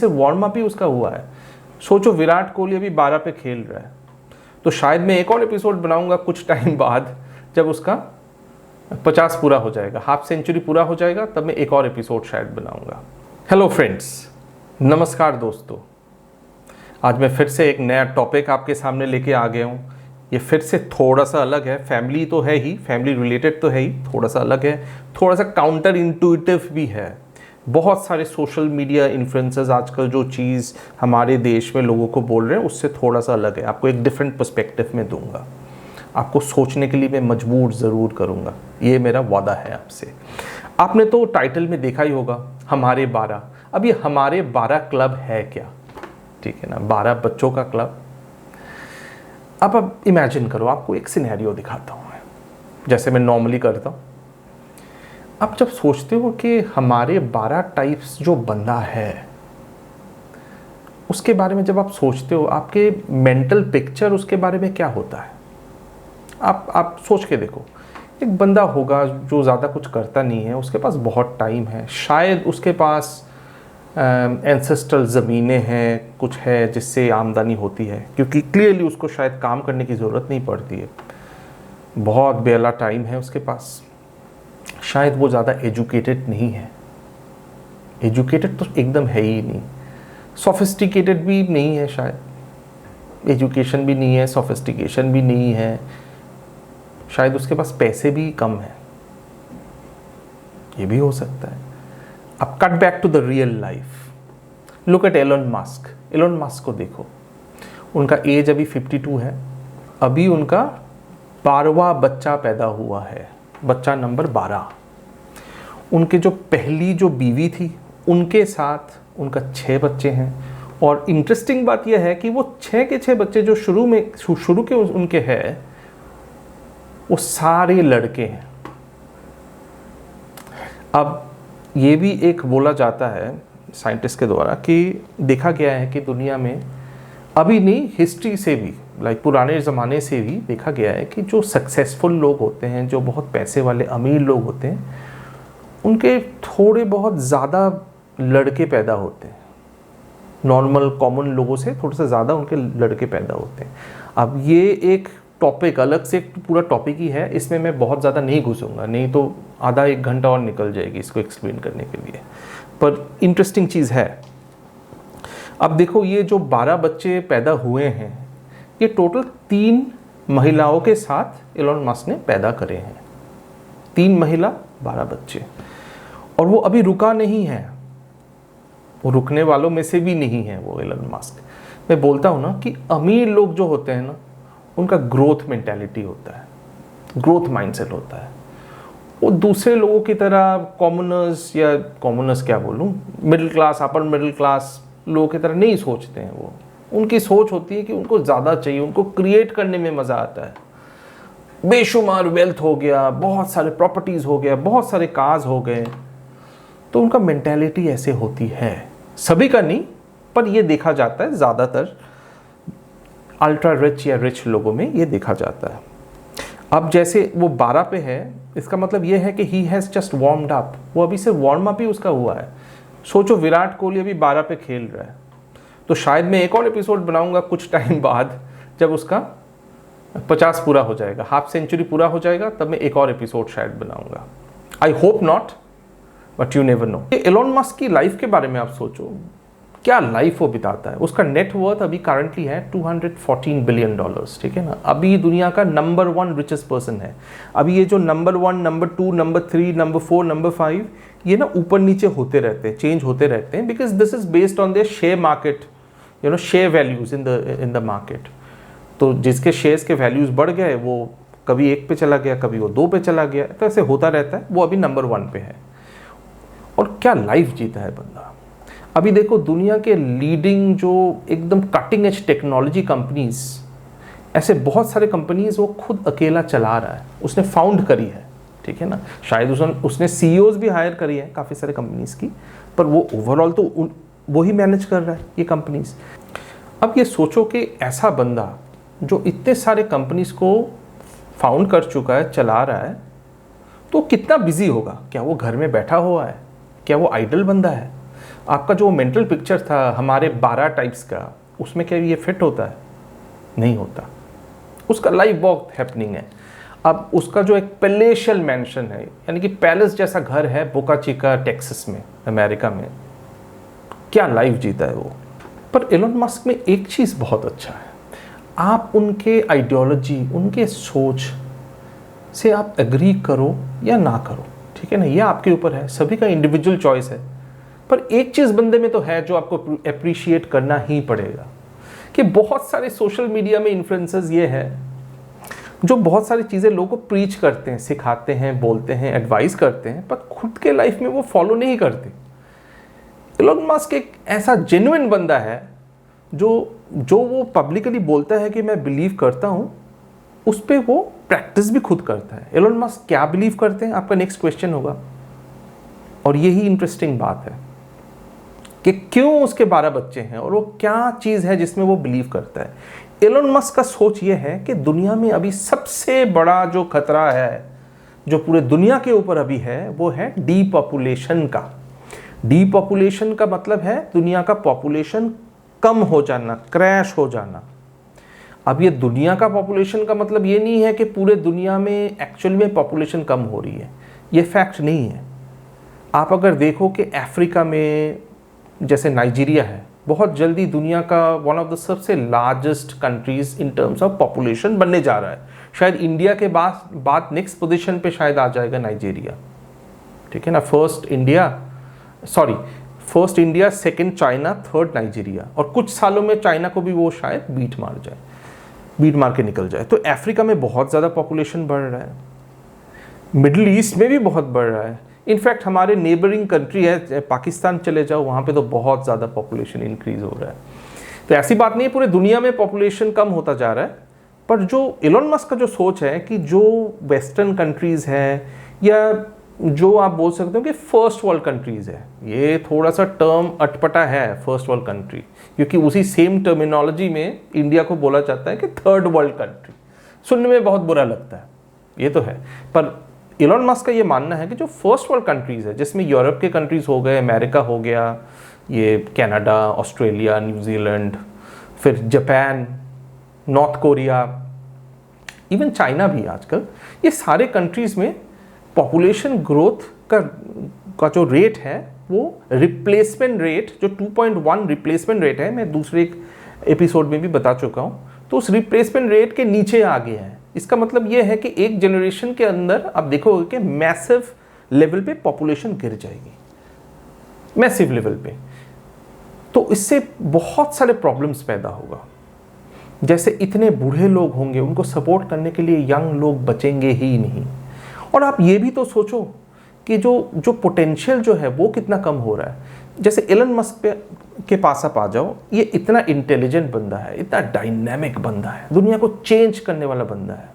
सिर्फ warm up ही उसका हुआ है। सोचो विराट कोहली अभी 12 पे खेल रहा है, तो शायद मैं एक और एपिसोड बनाऊंगा कुछ टाइम बाद, जब उसका 50 पूरा हो जाएगा, हाफ सेंचुरी पूरा हो जाएगा, तब मैं एक और एपिसोड शायद बनाऊंगा। हेलो फ्रेंड्स, नमस्कार दोस्तों। आज मैं फिर से एक नया टॉपिक आपके सामने लेके आ गया हूँ। ये फिर से थोड़ा सा अलग है, फैमिली तो है ही, फैमिली रिलेटेड तो है ही, थोड़ा सा अलग है, थोड़ा सा काउंटर इंट्यूटिव भी है। बहुत सारे सोशल मीडिया इन्फ्लुएंसर्स आजकल जो चीज़ हमारे देश में लोगों को बोल रहे हैं उससे थोड़ा सा अलग है। आपको एक डिफरेंट पर्सपेक्टिव में दूंगा, आपको सोचने के लिए मैं मजबूर ज़रूर करूँगा, ये मेरा वादा है आपसे। आपने तो टाइटल में देखा ही होगा, हमारे 12। अब ये हमारे 12 क्लब है क्या? ठीक है ना, 12 बच्चों का क्लब। अब इमेजिन करो, आपको एक सिनेरियो दिखाता हूँ मैं, जैसे मैं नॉर्मली करता हूँ। अब जब सोचते हो कि हमारे 12 टाइप्स जो बंदा है, उसके बारे में जब आप सोचते हो, आपके मेंटल पिक्चर उसके बारे में क्या होता है? आप सोच के देखो। एक बंदा होगा जो ज़्यादा कुछ करता नहीं है, उसके पास बहुत टाइम है, शायद उसके पास एंसेस्ट्रल ज़मीनें हैं, कुछ है जिससे आमदनी होती है, क्योंकि क्लियरली उसको शायद काम करने की ज़रूरत नहीं पड़ती है, बहुत बेला टाइम है उसके पास। शायद वो ज़्यादा एजुकेटेड नहीं है, एजुकेटेड तो एकदम है ही नहीं, सोफिस्टिकेटेड भी नहीं है, शायद एजुकेशन भी नहीं है, सोफिस्टिकेशन भी नहीं है, शायद उसके पास पैसे भी कम है, ये भी हो सकता है। अब cut back to the real life, look at Elon Musk. Elon Musk को देखो, उनका एज अभी 52 है, अभी उनका 12वां बच्चा पैदा हुआ है, बच्चा नंबर 12। उनके जो पहली जो बीवी थी, उनके साथ उनका 6 बच्चे हैं। और इंटरेस्टिंग बात यह है कि वो 6 के 6 बच्चे जो शुरू के उनके हैं, वो सारे लड़के हैं। अब ये भी एक बोला जाता है साइंटिस्ट के द्वारा कि देखा गया है कि दुनिया में अभी नहीं, हिस्ट्री से भी, लाइक पुराने ज़माने से भी देखा गया है कि जो सक्सेसफुल लोग होते हैं, जो बहुत पैसे वाले अमीर लोग होते हैं, उनके थोड़े बहुत ज़्यादा लड़के पैदा होते हैं। नॉर्मल कॉमन लोगों से थोड़ा सा ज़्यादा उनके लड़के पैदा होते हैं। अब ये एक टॉपिक, अलग से एक पूरा टॉपिक ही है, इसमें मैं बहुत ज़्यादा नहीं घुसूंगा, नहीं तो आधा एक घंटा और निकल जाएगी इसको एक्सप्लेन करने के लिए, पर इंटरेस्टिंग चीज़ है। अब देखो, ये जो 12 बच्चे पैदा हुए हैं, ये टोटल 3 महिलाओं के साथ एलन मस्क ने पैदा करे हैं। 3 महिला, 12 बच्चे। और वो अभी रुका नहीं है, वो रुकने वालों में से भी नहीं है वो एलन मस्क। मैं बोलता हूँ ना कि अमीर लोग जो होते हैं ना, उनका ग्रोथ मेंटालिटी होता है, ग्रोथ माइंडसेट होता है। वो दूसरे लोगों की तरह कॉमनर्स, या कॉमनर्स क्या बोलूँ, middle class, upper middle class लोगों की तरह नहीं सोचते हैं। वो, उनकी सोच होती है कि उनको ज़्यादा चाहिए, उनको क्रिएट करने में मज़ा आता है। बेशुमार वेल्थ हो गया, बहुत सारे प्रॉपर्टीज़ हो गया, बहुत सारे कार्स हो गए, तो उनका मेंटालिटी ऐसे होती है। सभी का नहीं, पर ये देखा जाता है ज़्यादातर अल्ट्रा रिच या रिच लोगों में ये देखा जाता है। अब जैसे वो 12 पे है, इसका मतलब ये है कि he has just warmed up, वो अभी सिर्फ वार्म अप ही उसका हुआ है। सोचो विराट कोहली अभी 12 पे खेल रहा है, तो शायद मैं एक और एपिसोड बनाऊंगा कुछ टाइम बाद, जब उसका 50 पूरा हो जाएगा, हाफ सेंचुरी पूरा हो जाएगा, तब मैं एक और एपिसोड शायद बनाऊंगा। I hope not, but you never know. Elon Musk की लाइफ के बारे में आप सोचो, क्या लाइफ वो बिताता है। उसका नेट वर्थ अभी करंटली है $214 बिलियन, ठीक है ना। अभी दुनिया का नंबर 1 रिचेस्ट पर्सन है। अभी ये जो number 1, number 2, number 3, number 4, number 5, ये ना ऊपर नीचे होते रहते हैं, चेंज होते रहते हैं, because this is based on their share market, you know, share values in the market. तो जिसके शेयर्स के वैल्यूज बढ़ गए, वो कभी 1 पे चला गया, कभी वो 2 पे चला गया, तो ऐसे होता रहता है। वो अभी नंबर 1 पे है। और क्या लाइफ जीता है बंदा। अभी देखो, दुनिया के लीडिंग जो एकदम कटिंग एज टेक्नोलॉजी कंपनीज, ऐसे बहुत सारे कंपनीज वो खुद अकेला चला रहा है, उसने फाउंड करी है, ठीक है ना। शायद उसने सीईओज भी हायर करी है काफ़ी सारे कंपनीज की, पर वो ओवरऑल तो वो ही मैनेज कर रहा है ये कंपनीज। अब ये सोचो कि ऐसा बंदा जो इतने सारे कंपनीज को फाउंड कर चुका है, चला रहा है, तो कितना बिजी होगा। क्या वो घर में बैठा हुआ है? क्या वो आइडल बंदा है? आपका जो मेंटल पिक्चर था हमारे 12 टाइप्स का, उसमें क्या ये फिट होता है? नहीं होता। उसका लाइफ बहुत हैपनिंग है। अब उसका जो एक पैलेशियल मैंशन है, यानी कि पैलेस जैसा घर है बोका चिका टेक्सास में, अमेरिका में, क्या लाइफ जीता है वो। पर एलोन मस्क में एक चीज़ बहुत अच्छा है, आप उनके आइडियोलॉजी, उनके सोच से आप एग्री करो या ना करो, ठीक है ना, ये आपके ऊपर है, सभी का इंडिविजुअल चॉइस है। पर एक चीज़ बंदे में तो है जो आपको अप्रिशिएट करना ही पड़ेगा, कि बहुत सारे सोशल मीडिया में इन्फ्लुएंसर्स ये है जो बहुत सारी चीज़ें लोगों को प्रीच करते हैं, सिखाते हैं, बोलते हैं, एडवाइस करते हैं, पर खुद के लाइफ में वो फॉलो नहीं करते। एलोन मस्क एक ऐसा जेन्युइन बंदा है जो वो पब्लिकली बोलता है कि मैं बिलीव करता हूँ, उस पर वो प्रैक्टिस भी खुद करता है। एलोन मस्क क्या बिलीव करते हैं, आपका नेक्स्ट क्वेश्चन होगा। और यही इंटरेस्टिंग बात है कि क्यों उसके 12 बच्चे हैं और वो क्या चीज़ है जिसमें वो बिलीव करता है। एलोन मस्क का सोच ये है कि दुनिया में अभी सबसे बड़ा जो खतरा है, जो पूरे दुनिया के ऊपर अभी है, वो है डीपॉपुलेशन का। डीपॉपुलेशन का मतलब है दुनिया का पॉपुलेशन कम हो जाना, क्रैश हो जाना। अब ये दुनिया का पॉपुलेशन का मतलब ये नहीं है कि पूरे दुनिया में एक्चुअल में पॉपुलेशन कम हो रही है, ये फैक्ट नहीं है। आप अगर देखो कि अफ्रीका में जैसे नाइजीरिया है, बहुत जल्दी दुनिया का वन ऑफ द सबसे largest countries in terms of population बनने जा रहा है। शायद इंडिया के बाद नेक्स्ट पोजीशन पे शायद आ जाएगा नाइजीरिया, ठीक है ना। First India, second China, third Nigeria, और कुछ सालों में चाइना को भी वो शायद बीट मार के निकल जाए। तो अफ्रीका में बहुत ज़्यादा पॉपुलेशन बढ़ रहा है, मिडिल ईस्ट में भी बहुत बढ़ रहा है। इनफैक्ट हमारे नेबरिंग कंट्री है पाकिस्तान, चले जाओ वहाँ पे तो बहुत ज़्यादा पॉपुलेशन इंक्रीज हो रहा है। तो ऐसी बात नहीं है पूरे दुनिया में पॉपुलेशन कम होता जा रहा है, पर जो एलोन मस्क का जो सोच है कि जो वेस्टर्न कंट्रीज़ है, या जो आप बोल सकते हो कि फर्स्ट वर्ल्ड कंट्रीज़ है, ये थोड़ा सा टर्म अटपटा है फर्स्ट वर्ल्ड कंट्री, क्योंकि उसी सेम टर्मिनोलॉजी में इंडिया को बोला जाता है कि थर्ड वर्ल्ड कंट्री। सुनने में बहुत बुरा लगता है, ये तो है। पर एलोन मस्क का ये मानना है कि जो फर्स्ट वर्ल्ड कंट्रीज़ है, जिसमें यूरोप के कंट्रीज़ हो गए, अमेरिका हो गया, ये कनाडा, ऑस्ट्रेलिया, न्यूजीलैंड, फिर Japan, north Korea, even China भी आजकल, ये सारे कंट्रीज़ में पॉपुलेशन ग्रोथ का जो रेट है, वो रिप्लेसमेंट रेट, जो 2.1 रिप्लेसमेंट रेट है, मैं दूसरे एक एपिसोड में भी बता चुका हूँ, तो उस रिप्लेसमेंट रेट के नीचे आ गया है। इसका मतलब ये है कि एक जनरेशन के अंदर आप देखोगे कि मैसिव लेवल पे पॉपुलेशन गिर जाएगी, मैसिव लेवल पे। तो इससे बहुत सारे प्रॉब्लम्स पैदा होगा। जैसे इतने बूढ़े लोग होंगे, उनको सपोर्ट करने के लिए यंग लोग बचेंगे ही नहीं। और आप ये भी तो सोचो कि जो पोटेंशियल जो है वो कितना कम हो रहा है। जैसे एलन मस्क के पास आप आ जाओ, ये इतना इंटेलिजेंट बंदा है, इतना डायनेमिक बंदा है, दुनिया को चेंज करने वाला बंदा है।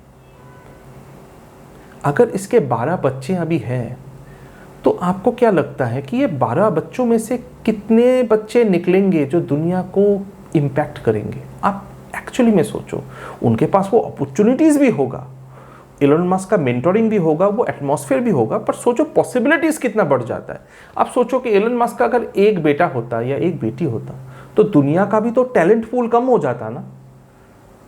अगर इसके 12 बच्चे अभी हैं, तो आपको क्या लगता है कि ये 12 बच्चों में से कितने बच्चे निकलेंगे जो दुनिया को इम्पैक्ट करेंगे? आप एक्चुअली में सोचो, उनके पास वो अपॉर्चुनिटीज़ भी होगा, एलोन मस्क का मेंटोरिंग भी होगा, वो एटमॉस्फेयर भी होगा, पर सोचो पॉसिबिलिटीज़ कितना बढ़ जाता है। आप सोचो कि एलोन मस्क का अगर एक बेटा होता या एक बेटी होता, तो दुनिया का भी तो टैलेंट पूल कम हो जाता ना।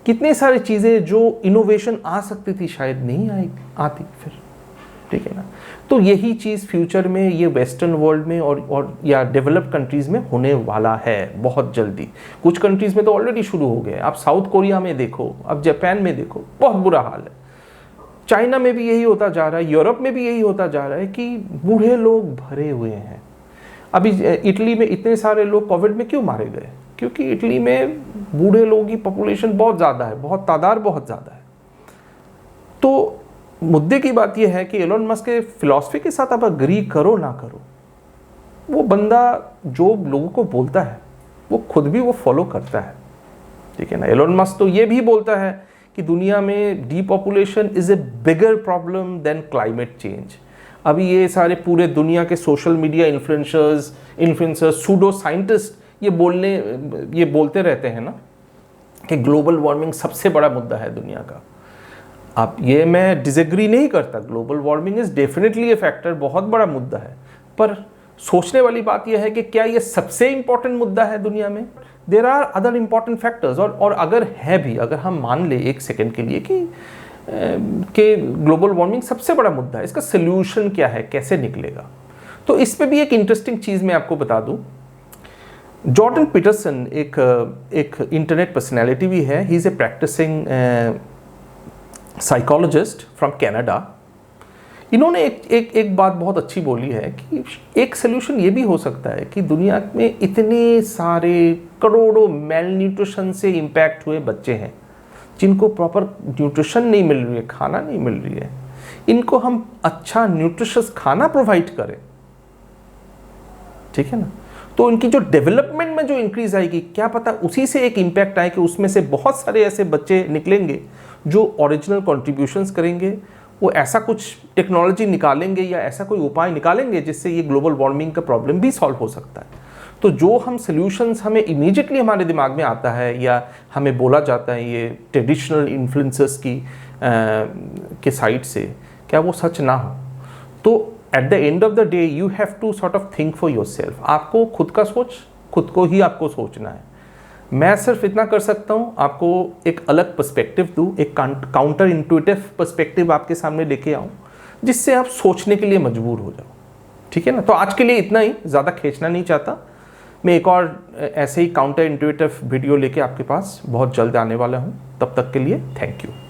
कितनी सारी चीज़ें जो इनोवेशन आ सकती थी शायद नहीं आती फिर, ठीक है ना। तो यही चीज़ फ्यूचर में ये वेस्टर्न वर्ल्ड में और या डेवलप्ड कंट्रीज़ में होने वाला है बहुत जल्दी। कुछ कंट्रीज़ में तो ऑलरेडी शुरू हो गए। आप साउथ कोरिया में देखो, आप जापान में देखो, बहुत बुरा हाल है। चाइना में भी यही होता जा रहा है, यूरोप में भी यही होता जा रहा है कि बूढ़े लोग भरे हुए हैं। अभी इटली में इतने सारे लोग कोविड में क्यों मारे गए? क्योंकि इटली में बूढ़े लोगों की पॉपुलेशन बहुत ज़्यादा है, तादाद बहुत ज़्यादा है। तो मुद्दे की बात यह है कि एलोन मस्क के फिलॉसफी के साथ आप अग्री करो ना करो, वो बंदा जो लोगों को बोलता है वो खुद भी वो फॉलो करता है, ठीक है ना। एलोन मस्क तो ये भी बोलता है कि दुनिया में depopulation is a bigger problem than climate change. अभी ये सारे पूरे दुनिया के social media influencers pseudo scientist ये बोलते रहते हैं ना कि ग्लोबल वार्मिंग सबसे बड़ा मुद्दा है दुनिया का। अब ये मैं डिसएग्री नहीं करता, global warming is definitely A factor, बहुत बड़ा मुद्दा है, पर सोचने वाली बात यह है कि क्या ये सबसे इंपॉर्टेंट मुद्दा है दुनिया में? There are other important factors, और अगर है भी, अगर हम मान ले एक सेकेंड के लिए कि ग्लोबल वार्मिंग सबसे बड़ा मुद्दा है, इसका सोल्यूशन क्या है, कैसे निकलेगा? तो इस पे भी एक इंटरेस्टिंग चीज़ मैं आपको बता दूं। जॉर्डन पीटरसन एक इंटरनेट पर्सनैलिटी भी है, he is a practising psychologist from Canada. इन्होंने एक बात बहुत अच्छी बोली है कि एक सोल्यूशन ये भी हो सकता है कि दुनिया में इतने सारे करोड़ों मेल न्यूट्रिशन से इम्पैक्ट हुए बच्चे हैं जिनको प्रॉपर न्यूट्रिशन नहीं मिल रही है, खाना नहीं मिल रही है, इनको हम अच्छा न्यूट्रिशियस खाना प्रोवाइड करें, ठीक है ना, तो इनकी जो डेवलपमेंट में जो इंक्रीज आएगी, क्या पता उसी से एक इम्पैक्ट आए कि उसमें से बहुत सारे ऐसे बच्चे निकलेंगे जो ओरिजिनल कॉन्ट्रीब्यूशंस करेंगे, वो ऐसा कुछ टेक्नोलॉजी निकालेंगे या ऐसा कोई उपाय निकालेंगे जिससे ये ग्लोबल वार्मिंग का प्रॉब्लम भी सॉल्व हो सकता है। तो जो हम सॉल्यूशंस हमें इमीडिएटली हमारे दिमाग में आता है या हमें बोला जाता है ये ट्रेडिशनल इन्फ्लुएंसर्स के साइड से, क्या वो सच ना हो? तो at the end of the day you have to sort of think for yourself. आपको खुद का खुद को ही आपको सोचना है। मैं सिर्फ इतना कर सकता हूँ, आपको एक अलग पर्सपेक्टिव दूँ, एक काउंटर इंट्यूटिव पर्सपेक्टिव आपके सामने लेके आऊँ जिससे आप सोचने के लिए मजबूर हो जाओ, ठीक है ना। तो आज के लिए इतना ही, ज़्यादा खींचना नहीं चाहता। मैं एक और ऐसे ही काउंटर इंट्यूटिव वीडियो लेके आपके पास बहुत जल्द आने वाला हूँ। तब तक के लिए थैंक यू।